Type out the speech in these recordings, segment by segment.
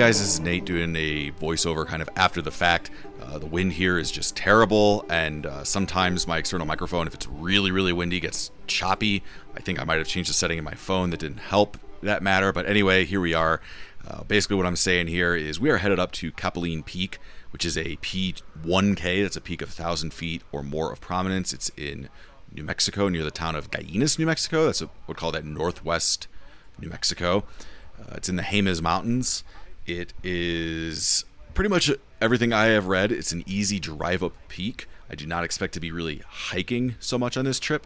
guys, this is Nate doing a voiceover kind of after the fact. The wind here is just terrible, and sometimes my external microphone, if it's really, really windy, gets choppy. I think I might have changed the setting in my phone that didn't help that matter, but anyway, here we are. Basically what I'm saying here is we are headed up to Capulin Peak, which is a P1K. That's a peak of 1,000 feet or more of prominence. It's in New Mexico, near the town of Gallinas, New Mexico. That's what we call that northwest New Mexico. It's in the Jemez Mountains. It is pretty much everything I have read. It's an easy drive up peak. I do not expect to be really hiking so much on this trip.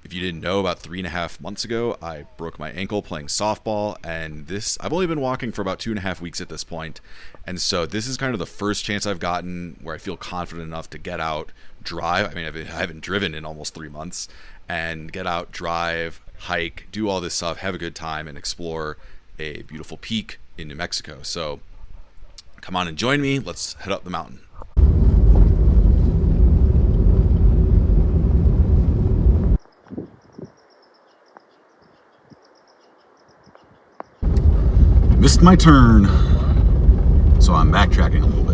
If you didn't know, about 3.5 months ago, I broke my ankle playing softball, and I've only been walking for about 2.5 weeks at this point. And so this is kind of the first chance I've gotten where I feel confident enough to get out, drive. I mean, I haven't driven in almost 3 months, and get out, drive, hike, do all this stuff, have a good time, and explore a beautiful peak in New Mexico. So come on and join me. Let's head up the mountain. Missed my turn, so I'm backtracking a little bit.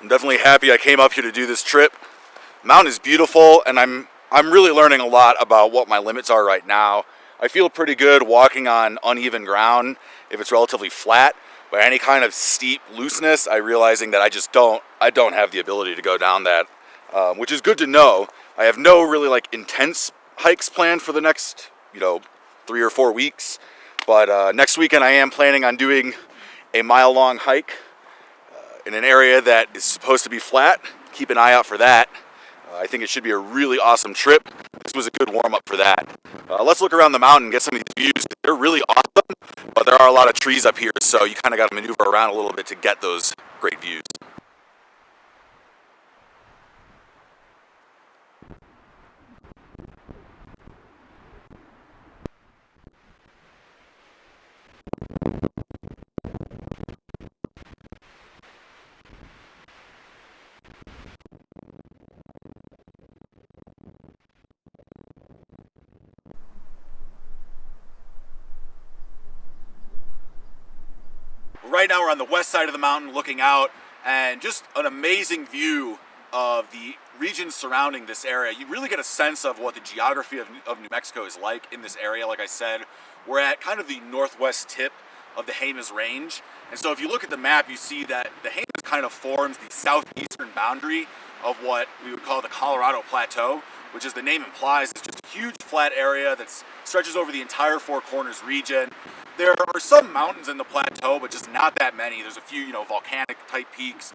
Definitely happy I came up here to do this trip. Mountain is beautiful, and I'm really learning a lot about what my limits are right now. I feel pretty good walking on uneven ground if it's relatively flat, but any kind of steep looseness, I'm realizing that I don't have the ability to go down that, which is good to know. I have no really intense hikes planned for the next 3 or 4 weeks, but next weekend I am planning on doing a mile-long hike in an area that is supposed to be flat. Keep an eye out for that. I think it should be a really awesome trip. This was a good warm-up for that. Let's look around the mountain and get some of these views. They're really awesome, but there are a lot of trees up here, so you kind of got to maneuver around a little bit to get those great views. Right now we're on the west side of the mountain looking out, and just an amazing view of the region surrounding this area. You really get a sense of what the geography of New Mexico is like in this area. Like I said, we're at kind of the northwest tip of the Jemez Range, and so if you look at the map, you see that the Jemez kind of forms the southeastern boundary of what we would call the Colorado Plateau, which, as the name implies, is just a huge flat area that stretches over the entire Four Corners region. There are some mountains in the plateau, but just not that many. There's a few, volcanic type peaks.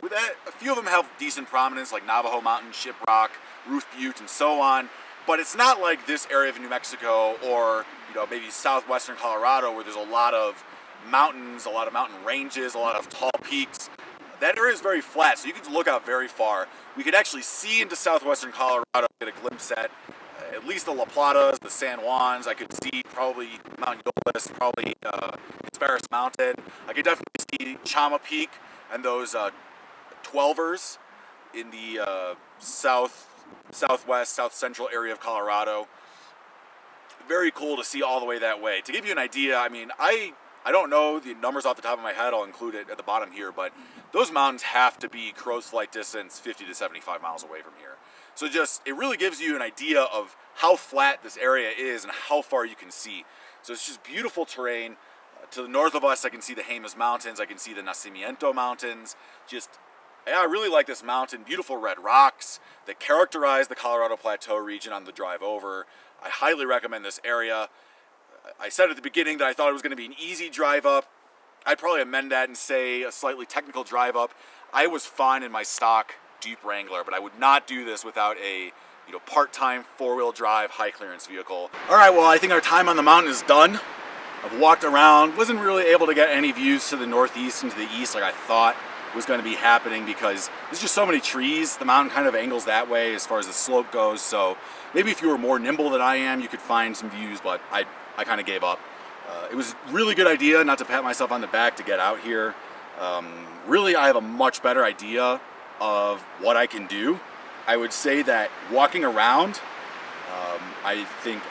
With that, a few of them have decent prominence, like Navajo Mountain, Shiprock, Ruth Butte, and so on. But it's not like this area of New Mexico or, maybe southwestern Colorado, where there's a lot of mountains, a lot of mountain ranges, a lot of tall peaks. That area is very flat, so you can look out very far. We could actually see into southwestern Colorado, get a glimpse at least the La Platas, the San Juans. I could see probably Mount Yolis, probably Hesperus Mountain. I could definitely see Chicoma Peak and those 12ers in the southwest, south central area of Colorado. Very cool to see all the way that way. To give you an idea, I mean, I don't know the numbers off the top of my head. I'll include it at the bottom here, but those mountains have to be crow's flight distance 50 to 75 miles away from here. So it really gives you an idea of how flat this area is and how far you can see. So it's just beautiful terrain. To the north of us, I can see the Jemez Mountains. I can see the Nacimiento Mountains. I really like this mountain. Beautiful red rocks that characterize the Colorado Plateau region on the drive over. I highly recommend this area. I said at the beginning that I thought it was going to be an easy drive up. I'd probably amend that and say a slightly technical drive up. I was fine in my stock Jeep Wrangler, but I would not do this without a part-time four-wheel drive high clearance vehicle. All right, well, I think our time on the mountain is done. I've walked around, wasn't really able to get any views to the northeast and to the east like I thought was going to be happening because there's just so many trees. The mountain kind of angles that way as far as the slope goes, so maybe if you were more nimble than I am, you could find some views, but I kind of gave up. It was a really good idea, not to pat myself on the back, to get out here. Really, I have a much better idea of what I can do. I would say that walking around, I think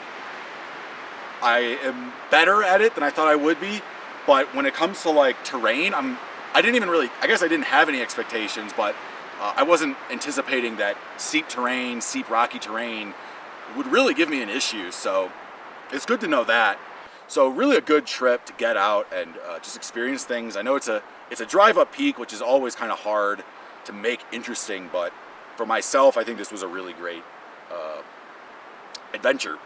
I am better at it than I thought I would be, but when it comes to like terrain, I guess I didn't have any expectations, but I wasn't anticipating that steep rocky terrain would really give me an issue, so it's good to know that. So really a good trip to get out and just experience things. I know it's a drive up peak, which is always kind of hard to make interesting, but for myself, I think this was a really great adventure.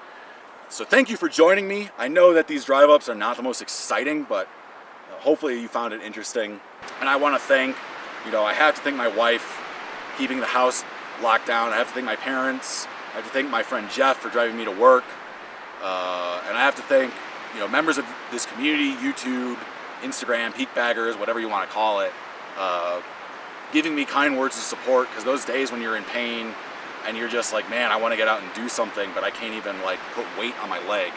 So thank you for joining me. I know that these drive ups are not the most exciting, but hopefully you found it interesting. And I want to thank, I have to thank my wife keeping the house locked down. I have to thank my parents. I have to thank my friend Jeff for driving me to work. And I have to thank, members of this community, YouTube, Instagram, peak baggers, whatever you want to call it, giving me kind words of support, because those days when you're in pain and you're just like, man, I want to get out and do something, but I can't even like put weight on my leg.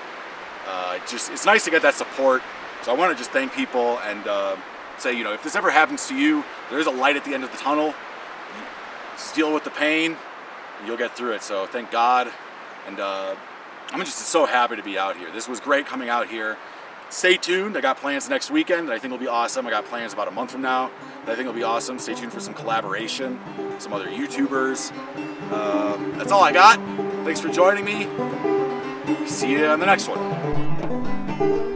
It's nice to get that support. So I want to just thank people and say, if this ever happens to you, there is a light at the end of the tunnel. Just deal with the pain, and you'll get through it. So thank God. And I'm just so happy to be out here. This was great coming out here. Stay tuned. I got plans next weekend that I think will be awesome. I got plans about a month from now that I think will be awesome. Stay tuned for some collaboration, some other YouTubers. That's all I got. Thanks for joining me. See you on the next one.